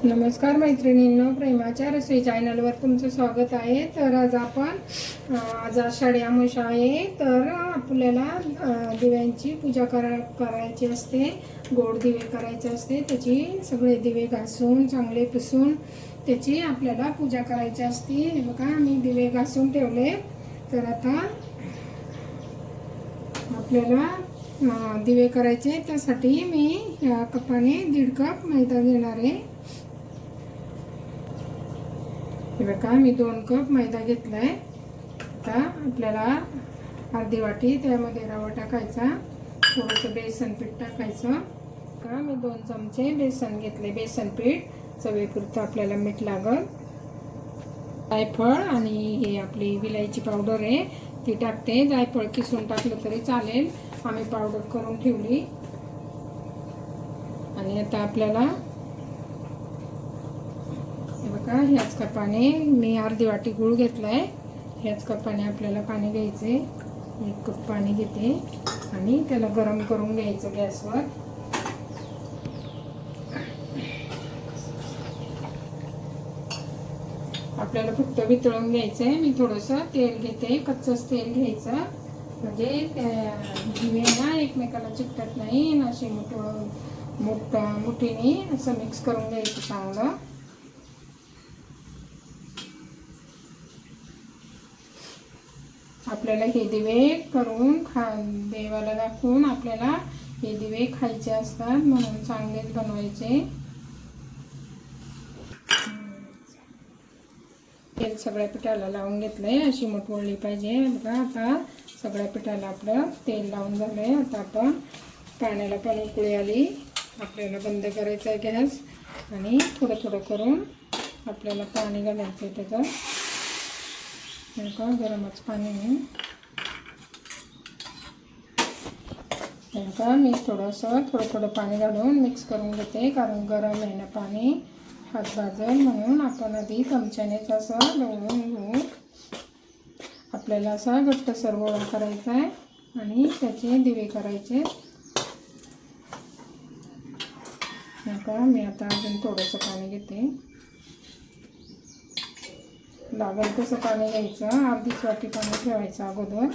नमस्कार मैत्रिणींनो, प्रेमाच्या रसोई चॅनलवर तुमचं स्वागत आहे. तर आज आषाढी अमावस्या आहे. तर आपल्याला दिव्यांची पूजा करायची असते. गोड दिवे करायचे असते. त्याची सगळे दिवे घासून चांगले पुसून त्याची आपल्याला पूजा करायची असते. हे बघा, मी दिवे घासून ठेवले. तर आता आपल्याला दिवे करायचे, त्यासाठी मी या कपाने 1.5 कप मैदा घेणार आहे. हे बघा, मी 2 कप मैदा घेतलाय. आता आपल्याला अर्धी वाटी त्यामध्ये रवा टाकायचा, थोडंसं बेसन पीठ टाकायचं. का मी 2 चमचे बेसन घेतले, बेसन पीठ. चवीपुरतं आपल्याला मीठ लागल. जायफळ आणि हे आपली विलायची पावडर आहे ती टाकते. जायफळ किसून टाकलं तरी चालेल, आम्ही पावडर करून ठेवली. आणि आता आपल्याला बघा, ह्याच कपाने मी अर्धी वाटी गूळ घेतलाय. ह्याच कपाने आपल्याला पाणी घ्यायचे. 1 कप पाणी घेते आणि त्याला गरम करून घ्यायचं गॅसवर. आपल्याला फक्त वितळून घ्यायचंय. मी थोडंसं तेल घेते, कच्चंच तेल घ्यायचं, म्हणजे दिवे ना एकमेकाला चिकटत नाही. अशी मुठीने असं मिक्स करून घ्यायचं चांगलं. आपल्याला हे दिवे करून देवाला दाखवून आपल्याला हे दिवे खायचे असतात, म्हणून चांगलेच बनवायचे. तेल सगळ्या पिठाला लावून घेतलंय. अशी मुठ वळली पाहिजे. बघा, आता सगळ्या पिठाला आपलं तेल लावून झालंय. आता आपण पाण्याला पण उकळी आली. आपल्याला बंद करायचा आहे गॅस आणि थोडं थोडं करून आपल्याला पाणी घालायचं आहे त्याचं. गरमच पाणी नाही. मी थोडं थोडं पाणी घालून मिक्स करून घेते, कारण गरम आहे ना पाणी, हात भाजेल म्हणून. आपण आधी चमच्यानेच असं ढवळून घेऊ. आपल्याला असा घट्टसर गोळा करायचा आहे आणि त्याचे दिवे करायचे. मी आता अजून थोडंसं पाणी घेते. लागेल तसं पाणी घ्यायचं. अर्धीच वाटी पाणी ठेवायचं अगोदर.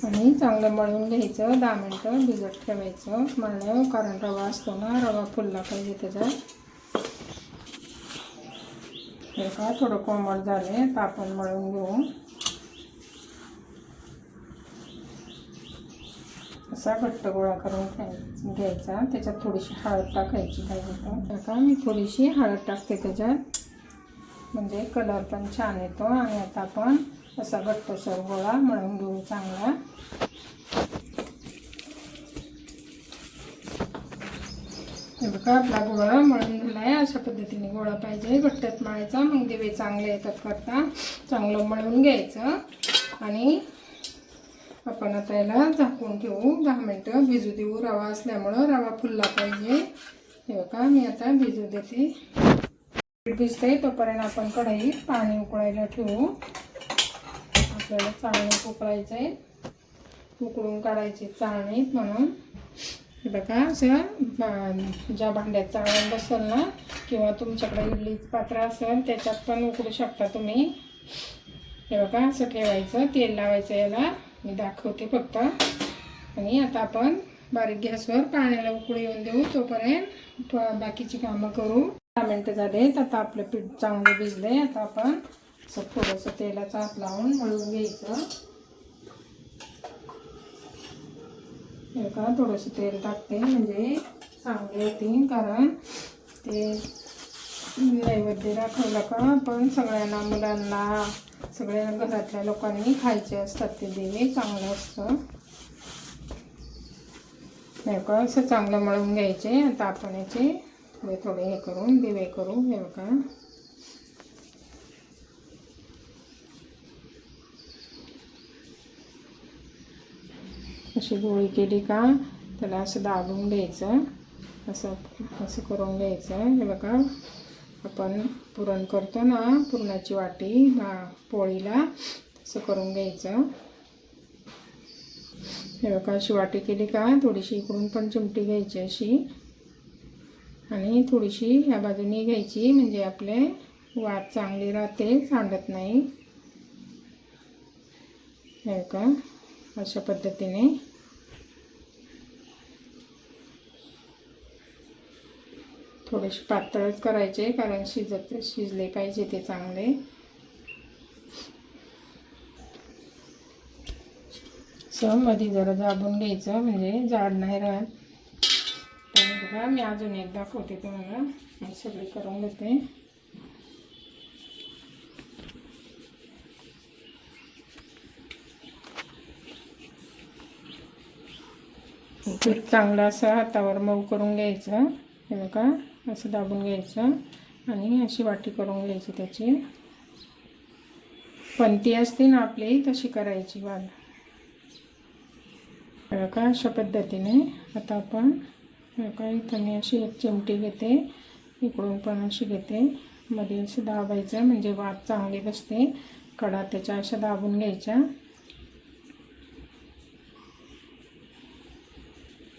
आणि चांगलं मळून घ्यायचं. 10 मिनटं भिजत ठेवायचं मळलं, कारण रवा असतो ना, रवा फुलला पाहिजे त्याच्यात. हे का थोडं कोमट झाले तर आपण मळून घेऊ. असा घट्ट गोळा करून घ्यायचा. त्याच्यात थोडीशी हळद टाकायची पाहिजे. का मी थोडीशी हळद टाकते त्याच्यात, म्हणजे कलर पण छान येतो. आणि आता आपण असा घट्टसर गोळा मळून घेऊ चांगला. हे बघा, आपला गोळा मळून झालाय. अशा पद्धतीने गोळा पाहिजे, घट्टच मळायचा, मग दिवे चांगले येतात करता. चांगलं मळून घ्यायचं आणि आपण आता याला झाकून ठेवू. 10 मिनटं भिजू देऊ. रवा असल्यामुळं रवा फुलला पाहिजे. हे बघा, मी आता भिजू देते. भिजते तोपर्यंत आपण कढईत पाणी उकळायला ठेवू. आपल्याला चाळणीत उकळायचं आहे, उकळून काढायचे चाळणीत. म्हणून हे बघा, असं ज्या भांड्यात चाळण बसेल ना, किंवा तुमच्याकडे इडलीचं पात्र असेल त्याच्यात पण उकळू शकता तुम्ही. हे बघा, असं ठेवायचं. तेल लावायचं याला, मी दाखवते फक्त. आणि आता आपण बारीक गॅसवर पाण्याला उकळी येऊन देऊ. तोपर्यंत बाकीची कामं करू. 10 मिनटं झालेत. आता आपलं पीठ चांगलं भिजलंय. आता आपण असं थोडंसं तेलाचा हात लावून मळून घ्यायचं. हे का थोडंसं तेल टाकते, म्हणजे चांगले येतील. कारण ते नैवेद्य दाखवलं का आपण सगळ्यांना, मुलांना, सगळ्या घरातल्या लोकांनी खायचे असतात ते दिवे. चांगलं असतं. हे का असं चांगलं मळून घ्यायचे. आता आपण याचे थोडे थोडे हे करून दिवे करू. हे बघा, अशी गोळी केली का त्याला असं दाबून घ्यायचं. असं असं करून घ्यायचं. हे बघा, आपण पुरण करतो ना, पुरणाची वाटी पोळीला, तसं करून घ्यायचं. हे बघा अशी वाटी केली का थोडीशी इकडून पण चिमटी घ्यायची अशी आणि थोडीशी ह्या बाजूने घ्यायची म्हणजे आपले वात चांगली राहते, सांडत नाही. हे का अशा पद्धतीने थोडेसे पातळच करायचे कारण शिजले पाहिजे ते चांगले. मध्ये जरा दाबून घ्यायचं म्हणजे जाड नाही राहत. तर बघा मी अजून एक दाखवते तुम्हाला. मी सगळे करून घेते. पीठ चांगलं असं हातावर मऊ करून घ्यायचं. हे बघा असं दाबून घ्यायचं आणि अशी वाटी करून घ्यायची. त्याची पंती असते ना आपली तशी करायची वाल. बघा अशा पद्धतीने आता आपण बघा इथं मी अशी एक चिमटी घेते, इकडून पण अशी घेते, मध्ये असं दाबायचं म्हणजे वात चांगली बसते. कडा त्याच्या अशा दाबून घ्यायच्या.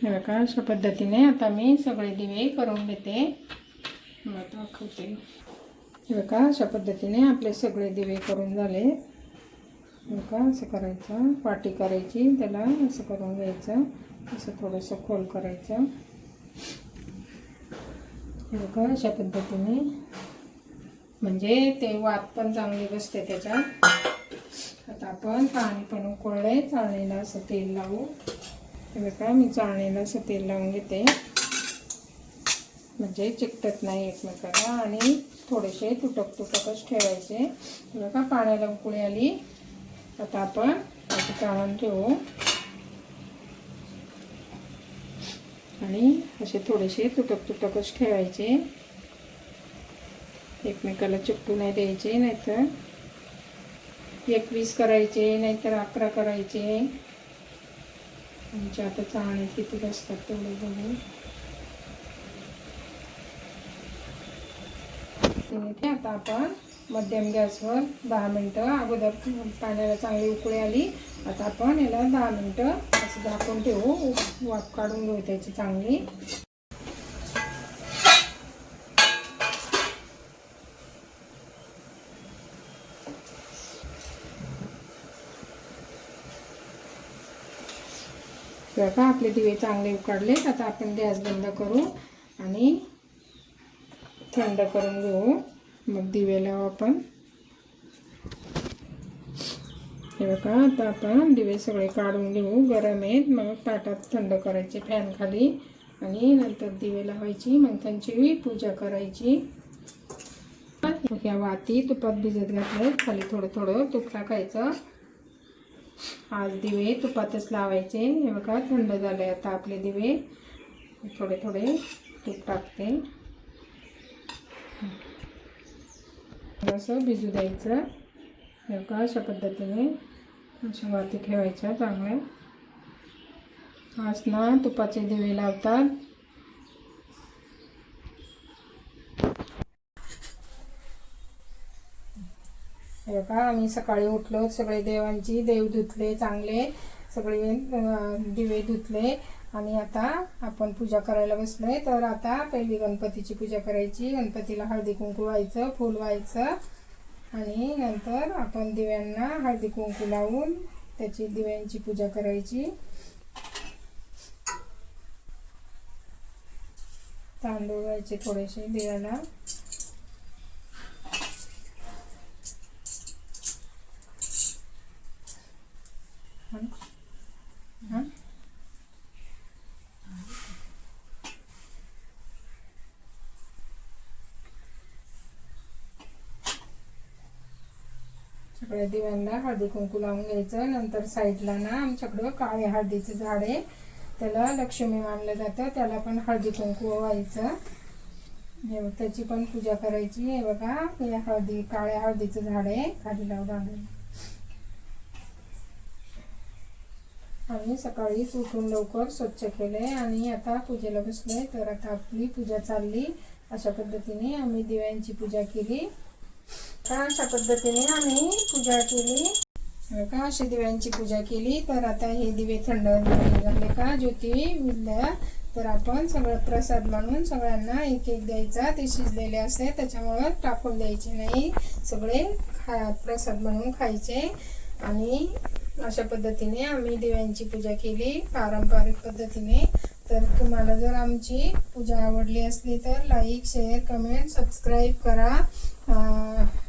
हे बघा अशा पद्धतीने आता मी सगळे दिवे करून घेते. मग दाखवते. हे बघा अशा पद्धतीने आपले सगळे दिवे करून झाले. बघा असं करायचं, वाटी करायची, त्याला असं करून घ्यायचं, असं थोडंसं खोल करायचं. हे बघा अशा पद्धतीने म्हणजे ते वात पण चांगली बसते त्याच्यात. आता आपण पाणी पण उकळले, चाळणीला असं तेल लावू. हे बघा मी चाळणीला असं तेल लावून घेते म्हणजे चिकटत नाही एकमेकाला आणि थोडेसे तुटकच ठेवायचे. हे बघा पाण्याला उकळी आली. आता आपण त्याची काढून ठेवू आणि असे थोडेसे तुटकच ठेवायचे. एकमेकाला चिकटू नाही द्यायचे, नाहीतर 21 करायचे, नाहीतर 11 करायचे. आमच्या आता चाळणीत किती असतात तेवढे बघू. आता आपण मध्यम गॅसवर 10 मिनटं अगोदर पाण्याला चांगली उकळी आली. आता आपण याला 10 मिनटं असं झाकून ठेवू, वाफ काढून घेऊ त्याची चांगली. बघा आपले दिवे चांगले उकडले. आता आपण गॅस बंद करू आणि थंड करून घेऊ, मग दिवे लावू आपण. हे बघा आता आपण दिवे सगळे काढून घेऊ. गरम आहेत, मग ताटात थंड करायचे फॅन खाली आणि नंतर दिवे लावायची. मग त्यांची पूजा करायची. ह्या वाती तुपात भिजत घातले, खाली थोडं तूप टाकायचं. आज दिवे तुपातच लावायचे. हे बघा थंड झाले आता आपले दिवे. थोडे तूप टाकते, असं भिजू द्यायचं. हे बघा अशा पद्धतीने अशा वाती ठेवायच्या चांगल्या. आज ना तुपाचे दिवे लावतात. हे बघा आम्ही सकाळी उठलो, सगळे देवांची देव धुतले, चांगले सगळे दिवे धुतले आणि आता आपण पूजा करायला बसलोय. तर आता पहिली गणपतीची पूजा करायची. गणपतीला हळदी कुंकू व्हायचं, फूल व्हायचं आणि नंतर आपण दिव्यांना हळदी कुंकू लावून त्याची दिव्यांची पूजा करायची. तांदूळ व्हायचे थोडेसे दिव्याला. सगळ्या दिव्यांना हळदी कुंकू लावून घ्यायचं. नंतर साईडला ना आमच्याकडं काळे हळदीचं झाड आहे, त्याला लक्ष्मी मानलं जातं, त्याला पण हळदी कुंकू व्हायचं. हे त्याची पण पूजा करायची. हे बघा हे काळ्या हळदीचं झाड आहे, खाली लावून. आम्ही सकाळीच उठून लवकर स्वच्छ केले आणि आता पूजेला बसले. तर आता आपली पूजा चालली. अशा पद्धतीने आम्ही दिव्यांची पूजा केली. अशा पद्धतीने आम्ही पूजा केली. का अशी दिव्यांची पूजा केली. तर आता हे दिवे थंड झाले का ज्योती विजल्या, तर आपण सगळं प्रसाद म्हणून सगळ्यांना एक एक द्यायचा. ते शिजलेले असते त्याच्यामुळे टाकून द्यायचे नाही, सगळे प्रसाद म्हणून खायचे. आणि अशा पद्धतीने आम्ही दिव्यांची पूजा केली पारंपरिक पद्धतीने. तर तुम्हाला जर आमची पूजा आवडली असली तर लाईक, शेअर, कमेंट, सबस्क्राईब करा.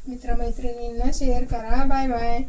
मित्रमैत्रिणींना शेअर करा. Bye bye.